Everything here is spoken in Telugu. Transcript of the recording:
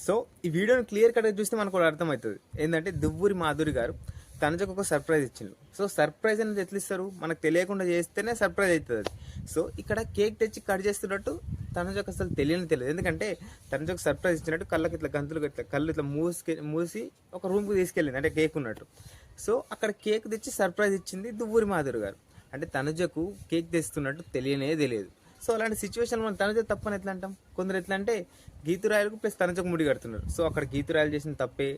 సో ఈ వీడియోని క్లియర్ కట్గా చూస్తే మనకు కూడా అర్థమవుతుంది. ఏంటంటే దువ్వూరి మాధురి గారు తనుజకు ఒక సర్ప్రైజ్ ఇచ్చిండు. సో సర్ప్రైజ్ అనేది ఎట్లా ఇస్తారు, మనకు తెలియకుండా చేస్తేనే సర్ప్రైజ్ అవుతుంది అది. సో ఇక్కడ కేక్ తెచ్చి కట్ చేస్తున్నట్టు తనుజకు అసలు తెలియదు. ఎందుకంటే తనుజకు సర్ప్రైజ్ ఇచ్చినట్టు కళ్ళకి ఇట్లా గంతులు ఇట్లా కళ్ళు ఇట్లా మూసి ఒక రూమ్కి తీసుకెళ్ళింది, అంటే కేక్ ఉన్నట్టు. సో అక్కడ కేక్ తెచ్చి సర్ప్రైజ్ ఇచ్చింది దువ్వూరి మాధురి గారు. అంటే తనుజకు కేక్ తెస్తున్నట్టు తెలియదు. సో అలాంటి సిచ్యువేషన్ మనం తనుజ తప్పని ఎట్లా అంటాం? కొందరు ఎట్లా అంటే గీతురాయలకు ప్లస్ తనుజకు ముడి కడుతున్నారు. సో అక్కడ గీతురాయలు చేసిన తప్పే,